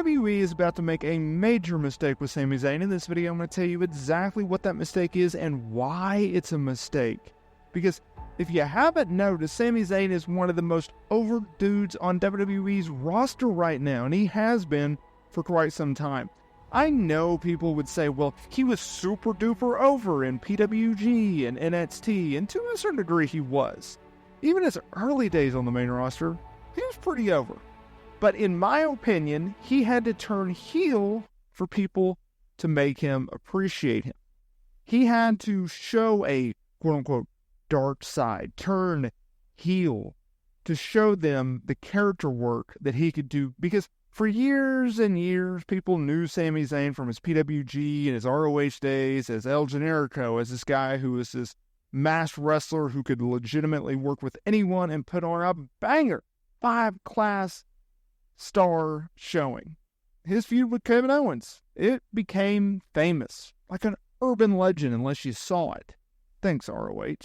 WWE is about to make a major mistake with Sami Zayn. In this video, I'm going to tell you exactly what that mistake is and why it's a mistake. Because if you haven't noticed, Sami Zayn is one of the most over dudes on WWE's roster right now, and he has been for quite some time. I know people would say, well, he was super duper over in PWG and NXT, and to a certain degree he was. Even his early days on the main roster, he was pretty over. But in my opinion, he had to turn heel for people to make him appreciate him. He had to show a quote-unquote dark side, turn heel, to show them the character work that he could do. Because for years and years, people knew Sami Zayn from his PWG and his ROH days as El Generico, as this guy who was this masked wrestler who could legitimately work with anyone and put on a banger 5-class star showing. His feud with Kevin Owens, it became famous, like an urban legend unless you saw it. Thanks, ROH.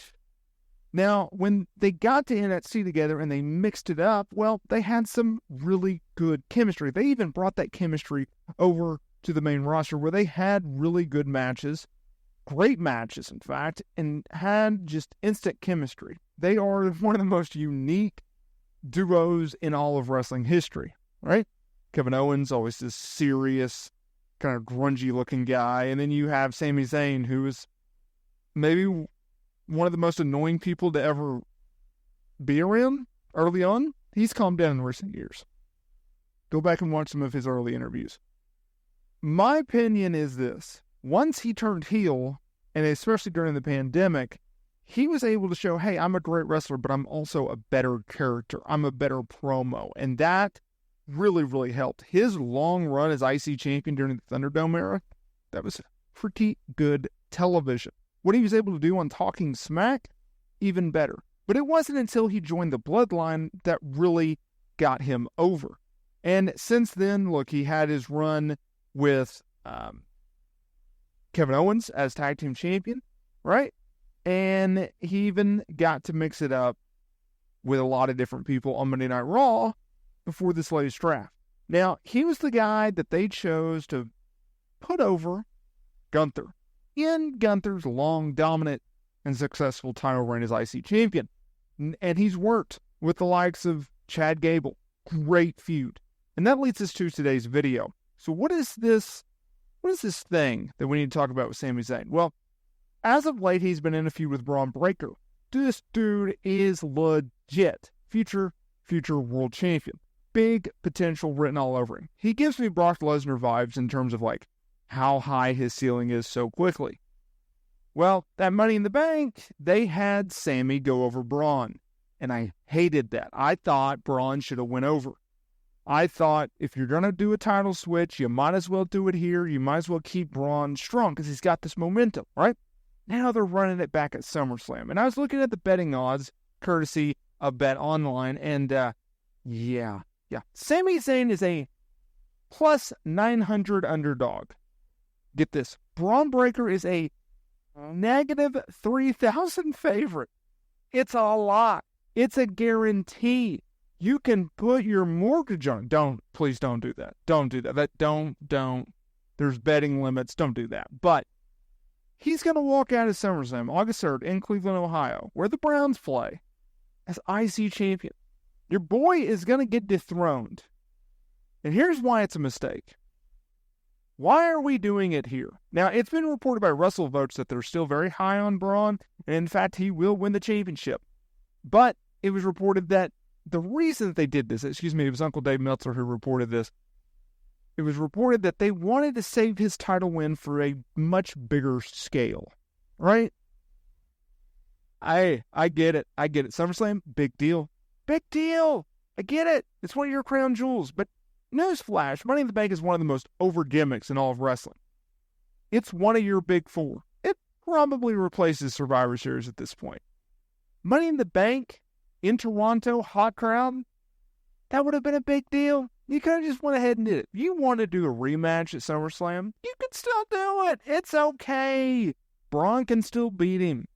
Now, when they got to NXT together and they mixed it up, well, they had some really good chemistry. They even brought that chemistry over to the main roster where they had really good matches, great matches, in fact, and had just instant chemistry. They are one of the most unique duos in all of wrestling history, right? Kevin Owens, always this serious, kind of grungy-looking guy, and then you have Sami Zayn, who is maybe one of the most annoying people to ever be around early on. He's calmed down in recent years. Go back and watch some of his early interviews. My opinion is this. Once he turned heel, and especially during the pandemic, he was able to show, hey, I'm a great wrestler, but I'm also a better character. I'm a better promo. And that really, really helped. His long run as IC champion during the Thunderdome era, that was pretty good television. What he was able to do on Talking Smack, even better. But it wasn't until he joined the Bloodline that really got him over. And since then, look, he had his run with Kevin Owens as tag team champion, right? And he even got to mix it up with a lot of different people on Monday Night Raw before this latest draft. Now, he was the guy that they chose to put over Gunther in Gunther's long, dominant, and successful title reign as IC champion. And he's worked with the likes of Chad Gable. Great feud. And that leads us to today's video. So what is this thing that we need to talk about with Sami Zayn? Well, as of late, he's been in a feud with Braun Breaker. This dude is legit. Future world champion. Big potential written all over him. He gives me Brock Lesnar vibes in terms of like how high his ceiling is so quickly. Well, that Money in the Bank, they had Sami go over Braun. And I hated that. I thought Braun should have went over. I thought if you're going to do a title switch, you might as well do it here. You might as well keep Braun strong because he's got this momentum, right? Now they're running it back at SummerSlam. And I was looking at the betting odds, courtesy of Bet Online, and yeah. Sami Zayn is a plus 900 underdog. Get this. Braun Breaker is a negative 3,000 favorite. It's a lot. It's a guarantee. You can put your mortgage on it. Please don't do that. Don't do that. Don't. There's betting limits. Don't do that. But he's going to walk out of SummerSlam August 3rd in Cleveland, Ohio, where the Browns play, as IC champion. Your boy is going to get dethroned. And here's why it's a mistake. Why are we doing it here? Now, it's been reported by WrestleVotes that they're still very high on Braun, and in fact, he will win the championship. But it was reported that the reason that they did this, it was Uncle Dave Meltzer who reported this. It was reported that they wanted to save his title win for a much bigger scale, right? I get it. SummerSlam, big deal. Big deal. I get it. It's one of your crown jewels, but newsflash, Money in the Bank is one of the most over gimmicks in all of wrestling. It's one of your big four. It probably replaces Survivor Series at this point. Money in the Bank in Toronto, hot crowd, that would have been a big deal. You could have just went ahead and did it. If you want to do a rematch at SummerSlam, you can still do it. It's okay. Braun can still beat him.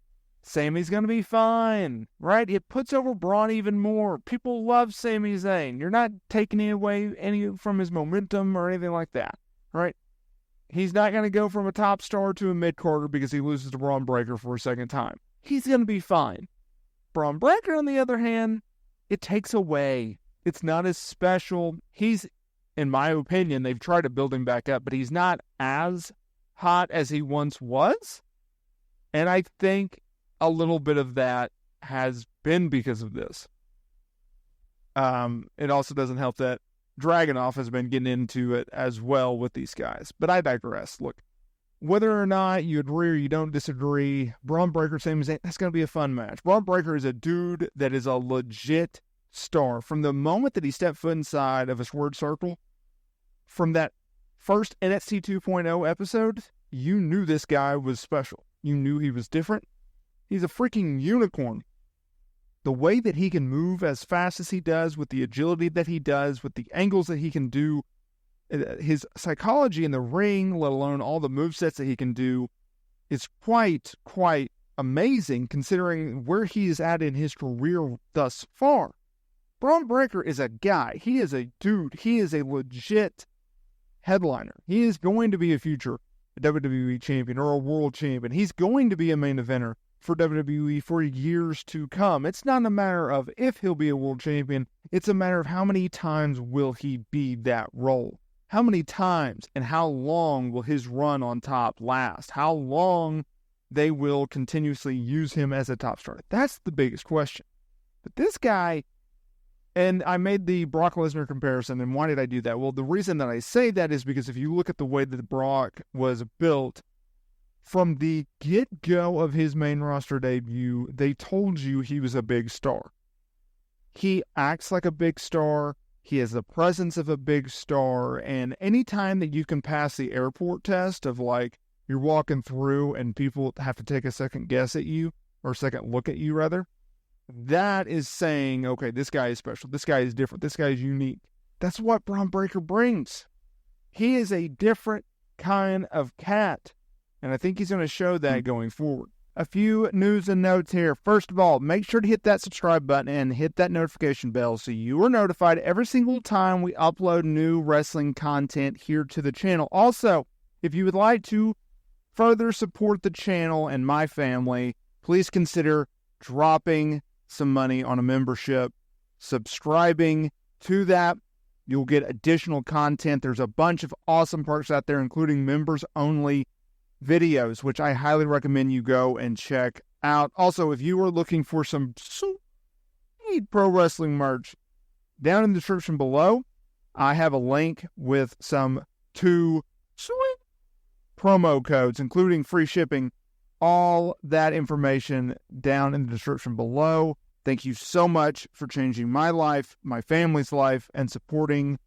Sami's going to be fine, right? It puts over Braun even more. People love Sami Zayn. You're not taking away any from his momentum or anything like that, right? He's not going to go from a top star to a mid-carder because he loses to Braun Breaker for a second time. He's going to be fine. Braun Breaker, on the other hand, it takes away. It's not as special. He's, in my opinion, they've tried to build him back up, but he's not as hot as he once was. And I think a little bit of that has been because of this. It also doesn't help that Dragunov has been getting into it as well with these guys. But I digress. Look, whether or not you agree or you don't disagree, Braun Breaker, Sami Zayn, that's going to be a fun match. Braun Breaker is a dude that is a legit star. From the moment that he stepped foot inside of a Sword Circle, from that first NXT 2.0 episode, you knew this guy was special. You knew he was different. He's a freaking unicorn. The way that he can move as fast as he does, with the agility that he does, with the angles that he can do, his psychology in the ring, let alone all the movesets that he can do, is quite amazing considering where he is at in his career thus far. Braun Breaker is a guy. He is a dude. He is a legit headliner. He is going to be a future WWE champion or a world champion. He's going to be a main eventer for WWE for years to come. It's not a matter of if he'll be a world champion. It's a matter of how many times will he be that role. How many times and how long will his run on top last? How long they will continuously use him as a top star? That's the biggest question. But this guy, and I made the Brock Lesnar comparison, and why did I do that? Well, the reason that I say that is because if you look at the way that Brock was built, from the get-go of his main roster debut, they told you he was a big star. He acts like a big star. He has the presence of a big star. And anytime that you can pass the airport test of like, you're walking through and people have to take a second guess at you, or second look at you rather, that is saying, okay, this guy is special. This guy is different. This guy is unique. That's what Braun Breaker brings. He is a different kind of cat. And I think he's going to show that going forward. A few news and notes here. First of all, make sure to hit that subscribe button and hit that notification bell so you are notified every single time we upload new wrestling content here to the channel. Also, if you would like to further support the channel and my family, please consider dropping some money on a membership, subscribing to that. You'll get additional content. There's a bunch of awesome perks out there, including members-only videos, which I highly recommend you go and check out. Also, if you are looking for some sweet pro wrestling merch, down in the description below, I have a link with some 2 sweet promo codes, including free shipping. All that information down in the description below. Thank you so much for changing my life, my family's life, and supporting